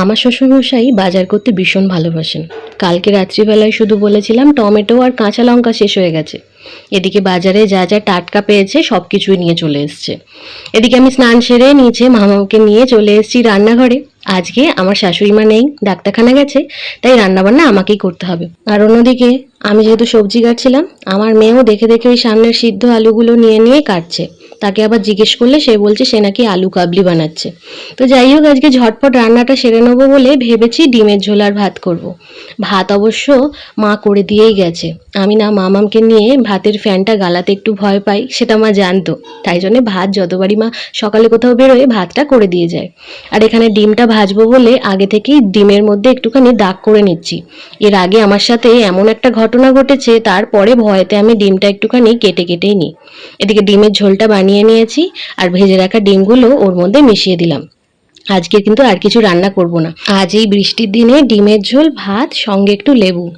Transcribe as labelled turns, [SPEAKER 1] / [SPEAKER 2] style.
[SPEAKER 1] আমার শ্বশুরমশাই বাজার করতে ভীষণ ভালোবাসেন। কালকে রাত্রিবেলায় শুধু বলেছিলাম টমেটো আর কাঁচা লঙ্কা শেষ হয়ে গেছে। এদিকে বাজারে যা যা টাটকা পেয়েছে সব কিছুই নিয়ে চলে এসছে। এদিকে আমি স্নান সেরে নিচে মামাকে নিয়ে চলে এসেছি রান্নাঘরে। আজকে আমার শাশুড়ি মা নেই, ডাক্তারখানা গেছে, তাই রান্নাবান্না আমাকেই করতে হবে। আর অন্যদিকে আমি যেহেতু সবজি কাটছিলাম, আমার মেয়েও দেখে দেখে ওই সামনের সিদ্ধ আলুগুলো নিয়ে নিয়ে কাটছে। তাকে আবার জিজ্ঞেস করলে সে বলছে সে নাকি আলু কাবলি বানাচ্ছে। তো যাই হোক, আজকে ঝটপট রান্নাটা সেরে নেবো বলে ভেবেছি ডিমের ঝোল আর ভাত করব। ভাত অবশ্য মা করে দিয়েই গেছে। আমি না মামামকে নিয়ে ভাতের ফ্যানটা গালাতে একটু ভয় পাই, সেটা মা জানতো। তাই জন্য ভাত যতবারই মা সকালে কোথাও বেরোয় ভাতটা করে দিয়ে যায়। আর এখানে ডিমটা ভাজবো বলে আগে থেকেই ডিমের মধ্যে একটুখানি দাগ করে নিচ্ছি। এর আগে আমার সাথে এমন একটা ঘটনা ঘটেছে, তারপরে ভয়েতে আমি ডিমটা একটুখানি কেটে কেটেই নিই। এদিকে ডিমের ঝোলটা বানিয়ে নিয়েছি আর ভেজে রাখা ডিমগুলো ওর মধ্যে মিশিয়ে দিলাম। আজকে কিন্তু আর কিছু রান্না করব না। আজ এই বৃষ্টির দিনে ডিমের ঝোল, ভাত, সঙ্গে একটু লেবু,